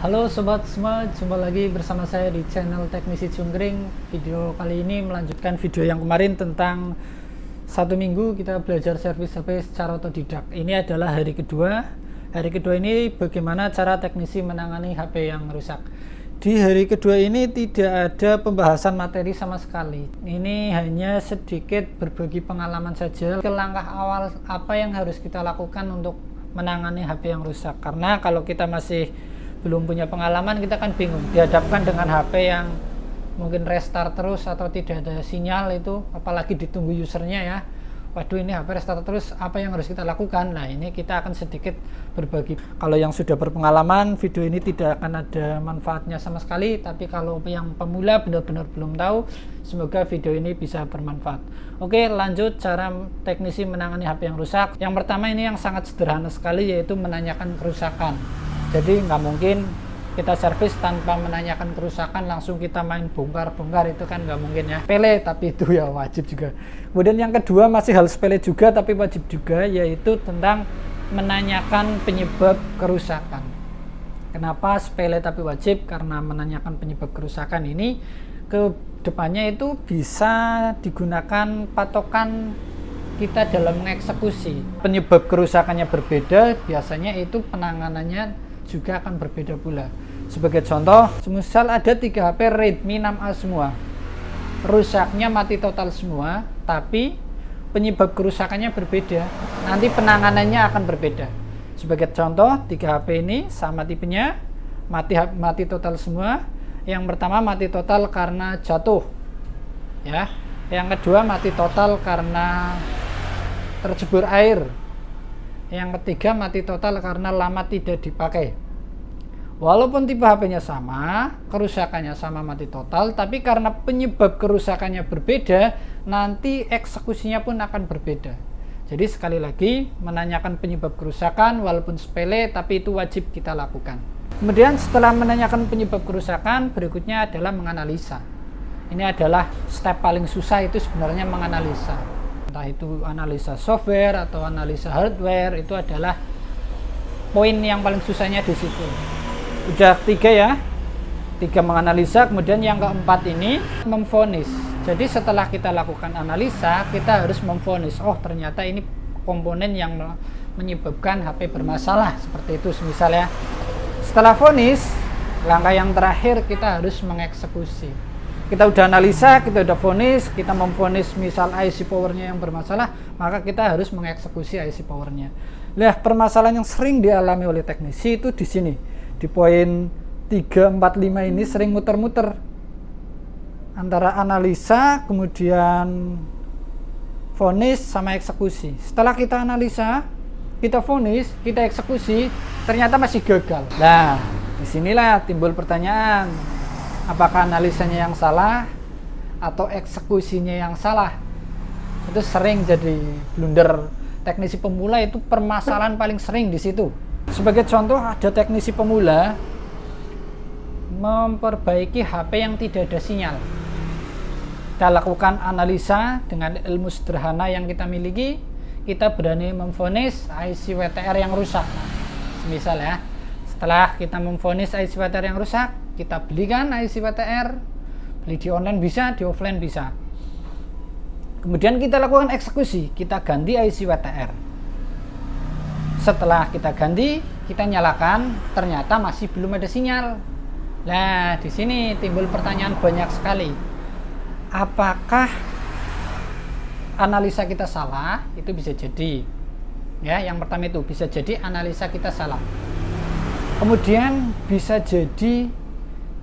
Halo sobat semua, jumpa lagi bersama saya di channel Teknisi Cungkring. Video kali ini melanjutkan video yang kemarin tentang 1 minggu kita belajar servis HP secara otodidak. Ini adalah hari kedua. Hari kedua ini bagaimana cara teknisi menangani HP yang rusak. Di hari kedua ini tidak ada pembahasan materi sama sekali. Ini hanya sedikit berbagi pengalaman saja ke langkah awal apa yang harus kita lakukan untuk menangani HP yang rusak. Karena kalau kita masih belum punya pengalaman, kita kan bingung dihadapkan dengan HP yang mungkin restart terus atau tidak ada sinyal itu, apalagi ditunggu usernya ya. Waduh, ini HP restart terus, apa yang harus kita lakukan? Nah, ini kita akan sedikit berbagi. Kalau yang sudah berpengalaman, video ini tidak akan ada manfaatnya sama sekali, tapi kalau yang pemula benar-benar belum tahu, semoga video ini bisa bermanfaat. Oke, lanjut cara teknisi menangani HP yang rusak. Yang pertama ini yang sangat sederhana sekali, yaitu menanyakan kerusakan. Jadi nggak mungkin kita servis tanpa menanyakan kerusakan, langsung kita main bongkar-bongkar, itu kan nggak mungkin ya. Sepele, tapi itu ya wajib juga. Kemudian yang kedua masih hal sepele juga tapi wajib juga, yaitu tentang menanyakan penyebab kerusakan. Kenapa sepele tapi wajib? Karena menanyakan penyebab kerusakan ini ke depannya itu bisa digunakan patokan kita dalam mengeksekusi. Penyebab kerusakannya berbeda, biasanya itu penanganannya juga akan berbeda pula. Sebagai contoh, semisal ada 3 HP Redmi 6A semua, rusaknya mati total semua, tapi penyebab kerusakannya berbeda, nanti penanganannya akan berbeda. Sebagai contoh, 3 HP ini sama tipenya, mati total semua. Yang pertama mati total karena jatuh ya, yang kedua mati total karena tercebur air, yang ketiga mati total karena lama tidak dipakai. Walaupun tipe HP-nya sama, kerusakannya sama, mati total, tapi karena penyebab kerusakannya berbeda, nanti eksekusinya pun akan berbeda. Jadi sekali lagi, menanyakan penyebab kerusakan walaupun sepele, tapi itu wajib kita lakukan. Kemudian setelah menanyakan penyebab kerusakan, berikutnya adalah menganalisa. Ini adalah step paling susah, itu sebenarnya menganalisa. Entah itu analisa software atau analisa hardware, itu adalah poin yang paling susahnya di situ. Udah 3 ya, 3 menganalisa. Kemudian yang keempat ini memvonis. Jadi setelah kita lakukan analisa, kita harus memvonis, oh ternyata ini komponen yang menyebabkan HP bermasalah, seperti itu misalnya. Setelah vonis, langkah yang terakhir kita harus mengeksekusi. Kita udah analisa, kita udah vonis, kita memvonis misal IC powernya yang bermasalah, maka kita harus mengeksekusi IC powernya. Nah, permasalahan yang sering dialami oleh teknisi itu di sini, di poin 3, 4, 5 ini sering muter-muter antara analisa, kemudian vonis sama eksekusi. Setelah kita analisa, kita vonis, kita eksekusi, ternyata masih gagal. Nah, disinilah timbul pertanyaan, apakah analisanya yang salah atau eksekusinya yang salah? Itu sering jadi blunder teknisi pemula, itu permasalahan paling sering di situ. Sebagai contoh, ada teknisi pemula memperbaiki HP yang tidak ada sinyal. Kita lakukan analisa dengan ilmu sederhana yang kita miliki, kita berani memvonis IC WTR yang rusak. Misal ya, setelah kita memvonis IC WTR yang rusak, kita belikan IC WTR, beli di online bisa, di offline bisa. Kemudian kita lakukan eksekusi, kita ganti IC WTR. Setelah kita ganti, kita nyalakan, ternyata masih belum ada sinyal. Nah, di sini timbul pertanyaan banyak sekali. Apakah analisa kita salah? Itu bisa jadi. Ya, yang pertama itu bisa jadi analisa kita salah. Kemudian bisa jadi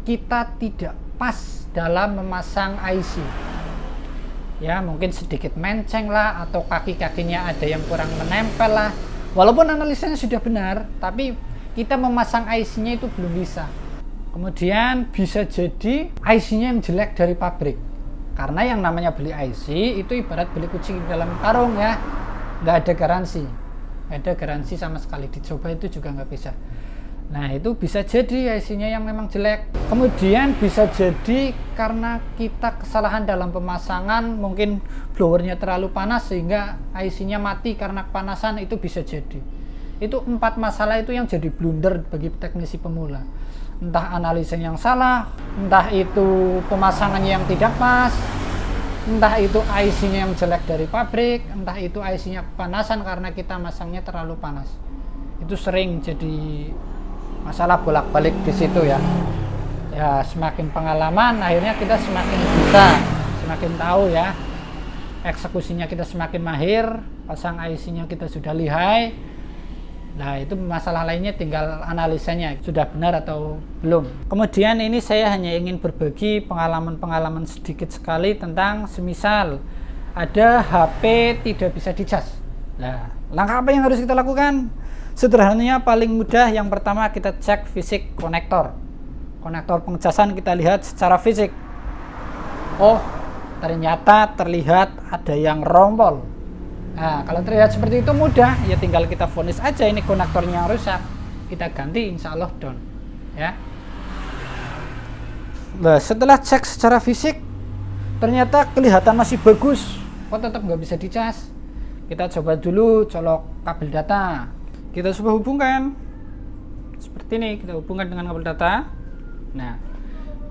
kita tidak pas dalam memasang IC. Ya, mungkin sedikit menceng lah, atau kaki-kakinya ada yang kurang menempel lah. Walaupun analisanya sudah benar, tapi kita memasang IC-nya itu belum bisa. Kemudian bisa jadi IC-nya yang jelek dari pabrik. Karena yang namanya beli IC itu ibarat beli kucing di dalam karung ya. Nggak ada garansi. Nggak ada garansi sama sekali. Dicoba itu juga nggak bisa. Nah, itu bisa jadi IC-nya yang memang jelek. Kemudian bisa jadi karena kita kesalahan dalam pemasangan, mungkin blowernya terlalu panas sehingga IC-nya mati karena kepanasan, itu bisa jadi. Itu 4 masalah itu yang jadi blunder bagi teknisi pemula. entah analisa yang salah, entah itu pemasangannya yang tidak pas, entah itu IC-nya yang jelek dari pabrik, entah itu IC-nya kepanasan karena kita masangnya terlalu panas. Itu sering jadi masalah bolak-balik di situ ya. Ya, semakin pengalaman akhirnya kita semakin bisa, semakin tahu ya. Eksekusinya kita semakin mahir, pasang IC-nya kita sudah lihai. Nah, itu masalah lainnya tinggal analisanya sudah benar atau belum. Kemudian ini saya hanya ingin berbagi pengalaman-pengalaman sedikit sekali tentang semisal ada HP tidak bisa dicas. Nah, langkah apa yang harus kita lakukan? Sederhananya paling mudah, yang pertama kita cek fisik konektor. Konektor pengecasan kita lihat secara fisik. Oh, ternyata terlihat ada yang rompol. Nah, kalau terlihat seperti itu mudah, ya tinggal kita vonis aja ini konektornya yang rusak, kita ganti, insya Allah down ya. Nah, setelah cek secara fisik ternyata kelihatan masih bagus, kok tetap nggak bisa dicas, kita coba dulu colok kabel data, kita coba hubungkan seperti ini, kita hubungkan dengan kabel data. Nah,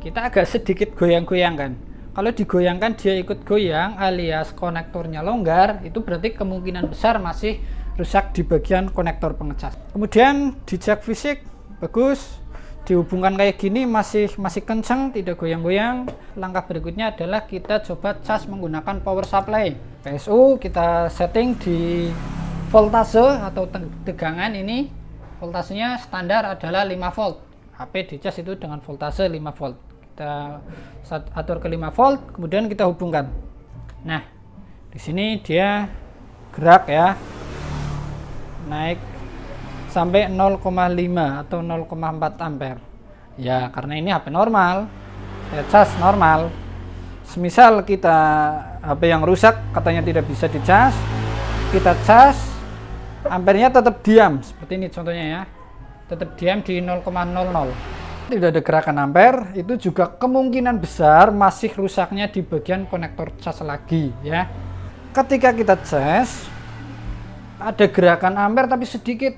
kita agak sedikit goyang-goyangkan. Kalau digoyangkan dia ikut goyang alias konektornya longgar, itu berarti kemungkinan besar masih rusak di bagian konektor pengecas. Kemudian dicek fisik bagus, dihubungkan kayak gini masih kencang, tidak goyang-goyang. Langkah berikutnya adalah kita coba cas menggunakan power supply. PSU kita setting di voltase atau tegangan ini, voltasenya standar adalah 5 volt. HP dicas itu dengan voltase 5 volt. Kita atur ke 5 volt, kemudian kita hubungkan. Nah, di sini dia gerak ya, naik sampai 0,5 atau 0,4 ampere. Ya, karena ini HP normal, saya cas normal. Semisal kita HP yang rusak, katanya tidak bisa dicas, kita cas, ampernya tetap diam, seperti ini contohnya ya, tetap diam di 0,00. Tidak ada gerakan ampere, itu juga kemungkinan besar masih rusaknya di bagian konektor cas lagi ya. Ketika kita cas ada gerakan ampere tapi sedikit,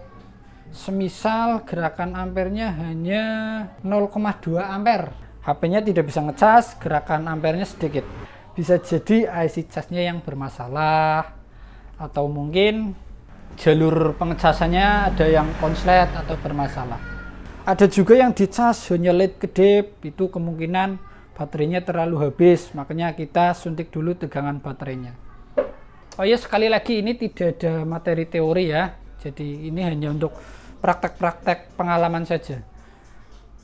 semisal gerakan ampernya hanya 0,2 ampere, HP-nya tidak bisa ngecas, gerakan ampernya sedikit, bisa jadi IC casnya yang bermasalah, atau mungkin jalur pengecasannya ada yang konslet atau bermasalah. Ada juga yang dicas hanya lead kedip, itu kemungkinan baterainya terlalu habis, makanya kita suntik dulu tegangan baterainya. Oh ya, sekali lagi ini tidak ada materi teori ya, jadi ini hanya untuk praktek-praktek pengalaman saja.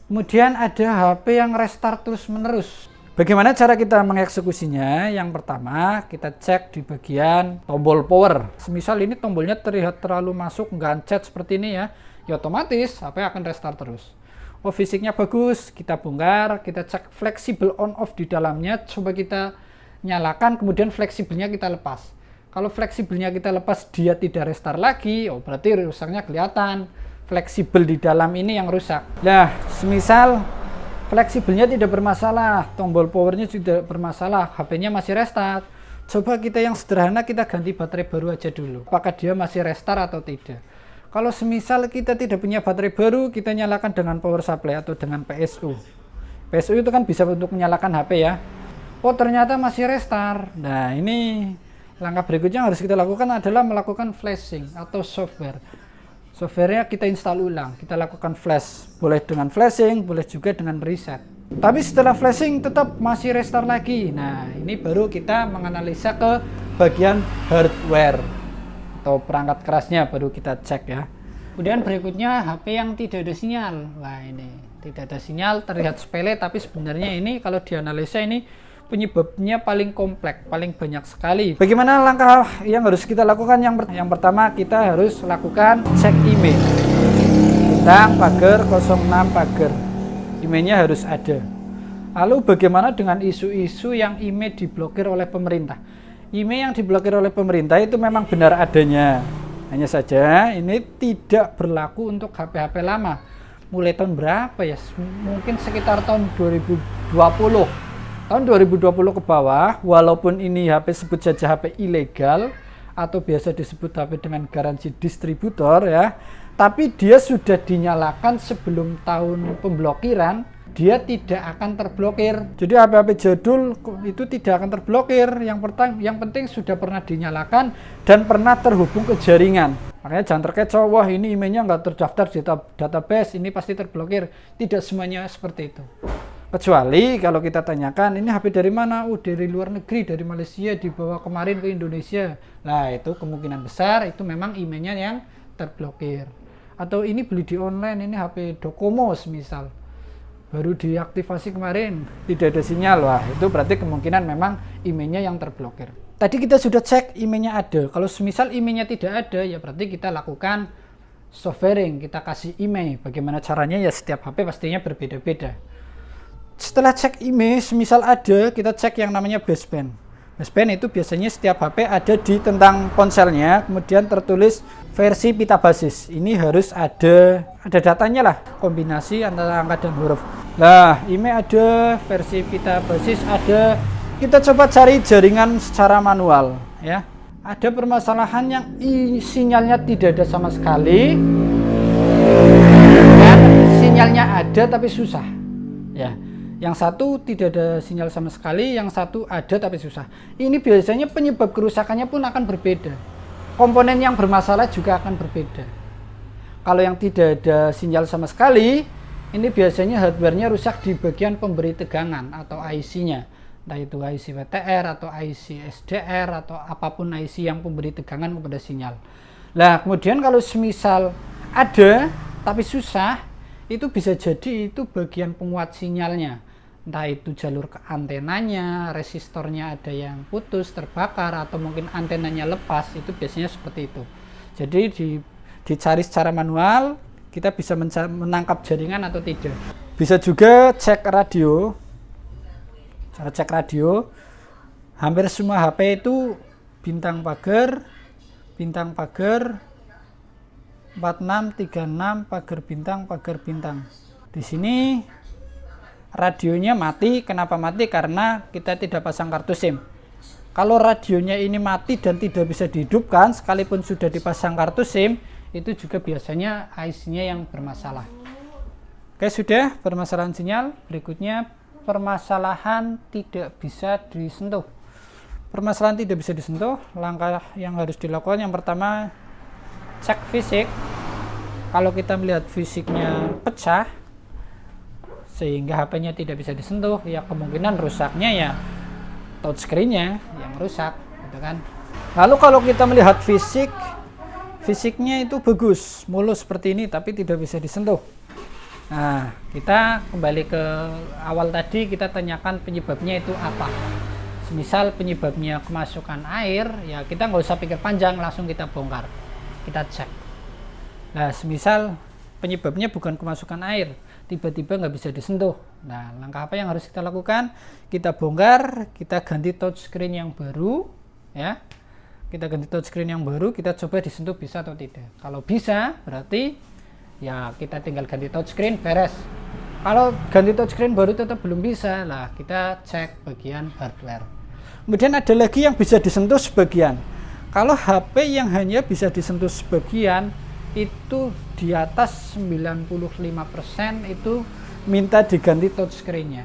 Kemudian ada HP yang restart terus menerus. Bagaimana cara kita mengeksekusinya? Yang pertama kita cek di bagian tombol power. Semisal ini tombolnya terlihat terlalu masuk, gancet seperti ini ya, ya otomatis HP akan restart terus. Oh, fisiknya bagus, kita bongkar, kita cek fleksibel on off di dalamnya, coba kita nyalakan, kemudian fleksibelnya kita lepas. Kalau fleksibelnya kita lepas dia tidak restart lagi, oh berarti rusaknya kelihatan. Fleksibel di dalam ini yang rusak. Nah, semisal fleksibelnya tidak bermasalah, tombol powernya tidak bermasalah, HP-nya masih restart, coba kita yang sederhana, kita ganti baterai baru aja dulu, apakah dia masih restart atau tidak. Kalau semisal kita tidak punya baterai baru, kita nyalakan dengan power supply atau dengan PSU. PSU itu kan bisa untuk menyalakan HP ya. Oh, ternyata masih restart. Nah, ini langkah berikutnya yang harus kita lakukan adalah melakukan flashing atau software. Softwarenya kita install ulang, kita lakukan flash. Boleh dengan flashing, boleh juga dengan reset. Tapi setelah flashing tetap masih restart lagi. Nah, ini baru kita menganalisa ke bagian hardware atau perangkat kerasnya, baru kita cek ya. Kemudian berikutnya HP yang tidak ada sinyal. Wah, ini tidak ada sinyal, terlihat sepele, tapi sebenarnya ini kalau dianalisa ini penyebabnya paling kompleks, paling banyak sekali. Bagaimana langkah yang harus kita lakukan? Yang pertama kita harus lakukan cek email tentang pagar 06 pagar. Emailnya harus ada. Lalu bagaimana dengan isu-isu yang email diblokir oleh pemerintah? Email yang diblokir oleh pemerintah itu memang benar adanya. Hanya saja ini tidak berlaku untuk HP-HP lama. Mulai tahun berapa ya? Mungkin sekitar tahun 2020. Tahun 2020 ke bawah, walaupun ini HP sebut saja HP ilegal atau biasa disebut HP dengan garansi distributor ya, tapi dia sudah dinyalakan sebelum tahun pemblokiran, dia tidak akan terblokir. Jadi HP-HP jadul itu tidak akan terblokir. Yang penting sudah pernah dinyalakan dan pernah terhubung ke jaringan. Makanya jangan terkecoh, wah ini emailnya nggak terdaftar di database, ini pasti terblokir. Tidak semuanya seperti itu. Kecuali kalau kita tanyakan, ini HP dari mana? Oh, dari luar negeri, dari Malaysia, dibawa kemarin ke Indonesia. Nah, itu kemungkinan besar itu memang emailnya yang terblokir. Atau ini beli di online, ini HP Docomo misal, baru diaktifasi kemarin, tidak ada sinyal. Wah, itu berarti kemungkinan memang emailnya yang terblokir. Tadi kita sudah cek emailnya ada. Kalau semisal emailnya tidak ada, ya berarti kita lakukan softwaring, kita kasih email. Bagaimana caranya? Ya setiap HP pastinya berbeda-beda. Setelah cek email, semisal ada, kita cek yang namanya baseband. Baseband itu biasanya setiap HP ada di tentang ponselnya, kemudian tertulis versi pita basis. Ini harus ada datanya lah, kombinasi antara angka dan huruf. Nah, email ada, versi pita basis ada. Kita coba cari jaringan secara manual, ya. Ada permasalahan yang sinyalnya tidak ada sama sekali, dan sinyalnya ada tapi susah, ya. Yang satu tidak ada sinyal sama sekali, yang satu ada tapi susah. Ini biasanya penyebab kerusakannya pun akan berbeda. Komponen yang bermasalah juga akan berbeda. Kalau yang tidak ada sinyal sama sekali, ini biasanya hardware-nya rusak di bagian pemberi tegangan atau IC-nya. Entah itu IC WTR atau IC SDR atau apapun IC yang pemberi tegangan kepada sinyal. Nah, kemudian kalau semisal ada tapi susah, itu bisa jadi itu bagian penguat sinyalnya. Entah itu jalur ke antenanya, resistornya ada yang putus, terbakar, atau mungkin antenanya lepas, itu biasanya seperti itu. Jadi dicari secara manual, kita bisa menangkap jaringan atau tidak. Bisa juga cek radio. Cara cek radio, hampir semua HP itu bintang pagar 4636, pagar bintang. Di sini radionya mati. Kenapa mati? Karena kita tidak pasang kartu SIM. Kalau radionya ini mati dan tidak bisa dihidupkan sekalipun sudah dipasang kartu SIM, itu juga biasanya IC-nya yang bermasalah. Oke, sudah permasalahan sinyal. Berikutnya permasalahan tidak bisa disentuh. Permasalahan tidak bisa disentuh, langkah yang harus dilakukan yang pertama, cek fisik. Kalau kita melihat fisiknya pecah sehingga HP-nya tidak bisa disentuh, ya kemungkinan rusaknya ya touchscreen-nya yang rusak, gitu kan. Lalu kalau kita melihat fisiknya itu bagus, mulus seperti ini tapi tidak bisa disentuh. Nah, kita kembali ke awal tadi, kita tanyakan penyebabnya itu apa. Misal penyebabnya kemasukan air, ya kita nggak usah pikir panjang, langsung kita bongkar, kita cek. Nah, semisal penyebabnya bukan kemasukan air, tiba-tiba nggak bisa disentuh. Nah, langkah apa yang harus kita lakukan? Kita bongkar, kita ganti touchscreen yang baru, ya. Kita ganti touchscreen yang baru, kita coba disentuh bisa atau tidak. Kalau bisa, berarti ya kita tinggal ganti touchscreen, beres. Kalau ganti touchscreen baru tetap belum bisa, lah kita cek bagian hardware. Kemudian ada lagi yang bisa disentuh sebagian. Kalau HP yang hanya bisa disentuh sebagian, itu di atas 95% itu minta diganti touchscreen-nya,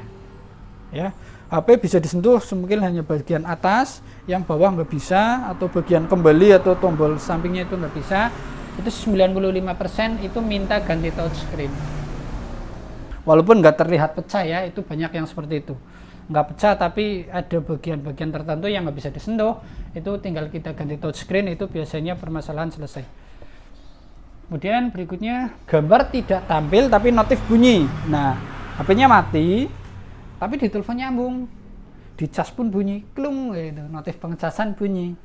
ya. HP bisa disentuh mungkin hanya bagian atas, yang bawah nggak bisa, atau bagian kembali atau tombol sampingnya itu nggak bisa. Itu 95% itu minta ganti touchscreen. Walaupun nggak terlihat pecah, ya, itu banyak yang seperti itu, nggak pecah tapi ada bagian-bagian tertentu yang nggak bisa disentuh, itu tinggal kita ganti touchscreen, itu biasanya permasalahan selesai. Kemudian berikutnya, gambar tidak tampil tapi notif bunyi. Nah, HP-nya mati tapi di telepon nyambung, di cas pun bunyi, klung gitu, notif pengecasan bunyi.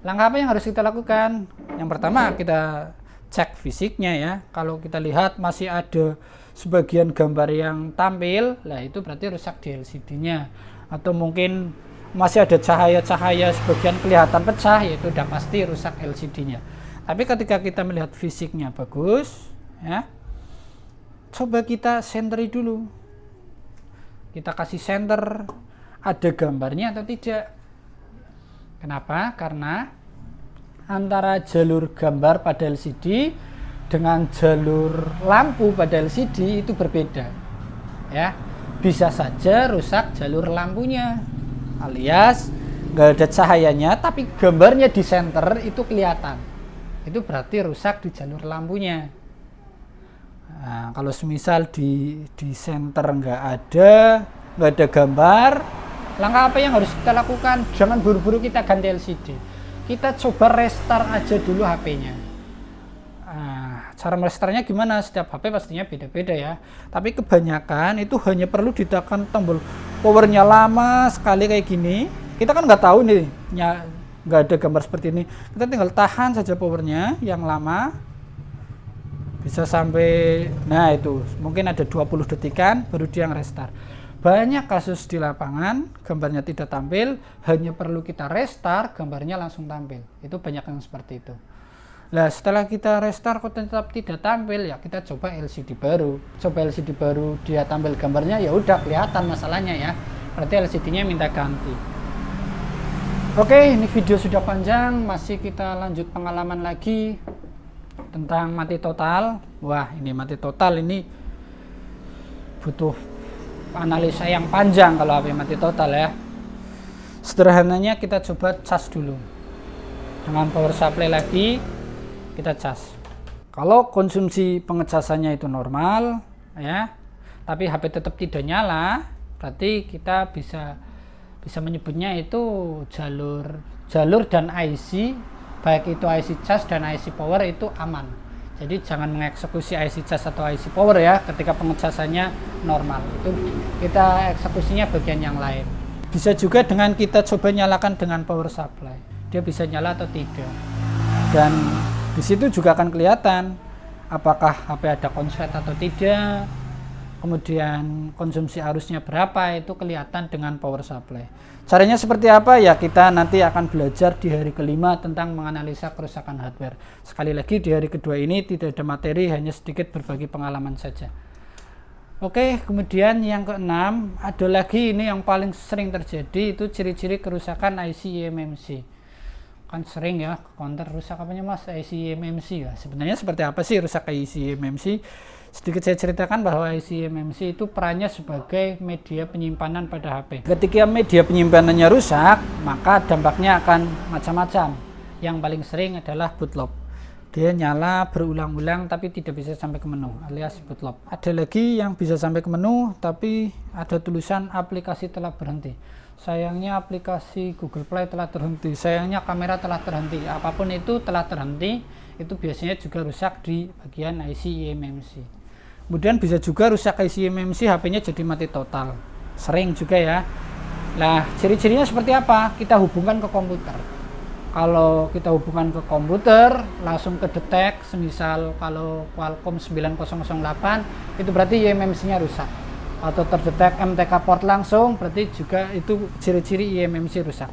Langkah apa yang harus kita lakukan? Yang pertama, kita cek fisiknya, ya. Kalau kita lihat masih ada sebagian gambar yang tampil, lah itu berarti rusak di LCD-nya. Atau mungkin masih ada cahaya-cahaya sebagian kelihatan pecah, yaitu udah pasti rusak LCD-nya. Tapi ketika kita melihat fisiknya bagus, ya, coba kita senteri dulu. Kita kasih center, ada gambarnya atau tidak. Kenapa? Karena antara jalur gambar pada LCD dengan jalur lampu pada LCD itu berbeda ya. Bisa saja rusak jalur lampunya, alias nggak ada cahayanya tapi gambarnya di center itu kelihatan, itu berarti rusak di jalur lampunya. Nah, kalau semisal di center nggak ada gambar, langkah apa yang harus kita lakukan? Jangan buru-buru kita ganti LCD, kita coba restart aja dulu HP-nya. Nah, cara merestartnya gimana? Setiap HP pastinya beda-beda ya, tapi kebanyakan itu hanya perlu ditekan tombol powernya lama sekali kayak gini. Kita kan nggak tahu nih, nggak ada gambar seperti ini. Kita tinggal tahan saja powernya yang lama, bisa sampai, nah itu mungkin ada 20 detikan baru dia restart. Banyak kasus di lapangan gambarnya tidak tampil, hanya perlu kita restart gambarnya langsung tampil. Itu banyak yang seperti itu. Nah, setelah kita restart kok tetap tidak tampil, ya kita coba LCD baru. Coba LCD baru, dia tampil gambarnya, ya udah kelihatan masalahnya ya. Berarti LCD-nya minta ganti. Oke, ini video sudah panjang, masih kita lanjut pengalaman lagi tentang mati total. Wah, ini mati total ini butuh analisa yang panjang kalau HP mati total ya. Sederhananya kita coba cas dulu. Dengan power supply lagi kita cas. Kalau konsumsi pengecasannya itu normal ya, tapi HP tetap tidak nyala, berarti kita bisa menyebutnya itu jalur dan IC, baik itu IC cas dan IC power itu aman. Jadi jangan mengeksekusi IC cas atau IC power ya ketika pengecasannya normal. Itu kita eksekusinya bagian yang lain. Bisa juga dengan kita coba nyalakan dengan power supply. Dia bisa nyala atau tidak. Dan di situ juga akan kelihatan apakah HP ada konslet atau tidak. Kemudian konsumsi arusnya berapa, itu kelihatan dengan power supply. Caranya seperti apa ya, kita nanti akan belajar di hari kelima tentang menganalisa kerusakan hardware. Sekali lagi di hari kedua ini tidak ada materi, hanya sedikit berbagi pengalaman saja. Oke, kemudian yang keenam, ada lagi ini yang paling sering terjadi, itu ciri-ciri kerusakan IC eMMC. Kan sering ya, counter rusak apanya mas, IC eMMC ya. Sebenarnya seperti apa sih rusak IC eMMC? Sedikit saya ceritakan bahwa IC eMMC itu perannya sebagai media penyimpanan pada HP. Ketika media penyimpanannya rusak, maka dampaknya akan macam-macam. Yang paling sering adalah bootloop. Dia nyala berulang-ulang tapi tidak bisa sampai ke menu, alias bootloop. Ada lagi yang bisa sampai ke menu tapi ada tulisan aplikasi telah berhenti. Sayangnya aplikasi Google Play telah terhenti, sayangnya kamera telah terhenti. Apapun itu telah terhenti, itu biasanya juga rusak di bagian IC eMMC. Kemudian bisa juga rusak IC eMMC, HP-nya jadi mati total. Sering juga ya. Nah, ciri-cirinya seperti apa? Kita hubungkan ke komputer. Kalau kita hubungkan ke komputer, langsung kedetek, semisal kalau Qualcomm 9008, itu berarti eMMC-nya rusak. Atau terdetek MTK port langsung, berarti juga itu ciri-ciri eMMC rusak.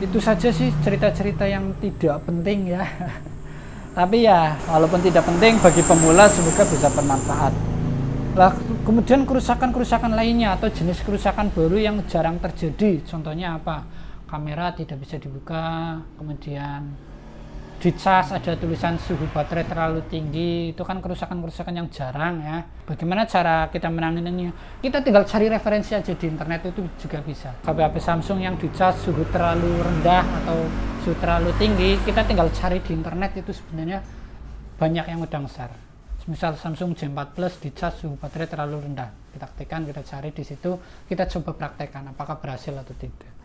Itu saja sih cerita-cerita yang tidak penting ya. Tapi ya, walaupun tidak penting bagi pemula, semoga bisa bermanfaat. Lah, kemudian kerusakan-kerusakan lainnya atau jenis kerusakan baru yang jarang terjadi, contohnya apa? Kamera tidak bisa dibuka, kemudian di cas ada tulisan suhu baterai terlalu tinggi, itu kan kerusakan-kerusakan yang jarang ya. Bagaimana cara kita menanganinya? Kita tinggal cari referensi aja di internet, itu juga bisa. HP Samsung yang dicas suhu terlalu rendah atau suhu terlalu tinggi, kita tinggal cari di internet, itu sebenarnya banyak yang udah nge-share. Misal Samsung J4 Plus dicas suhu baterai terlalu rendah, kita ketikkan, kita cari di situ, kita coba praktekkan apakah berhasil atau tidak.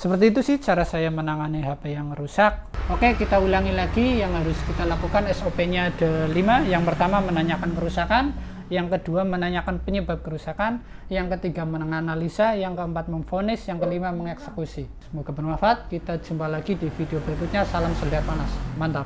Seperti itu sih cara saya menangani HP yang rusak. Oke, kita ulangi lagi yang harus kita lakukan. SOP-nya ada 5. Yang pertama menanyakan kerusakan, yang kedua menanyakan penyebab kerusakan, yang ketiga menganalisa, yang keempat memvonis, yang kelima mengeksekusi. Semoga bermanfaat. Kita jumpa lagi di video berikutnya. Salam sedia panas, mantap.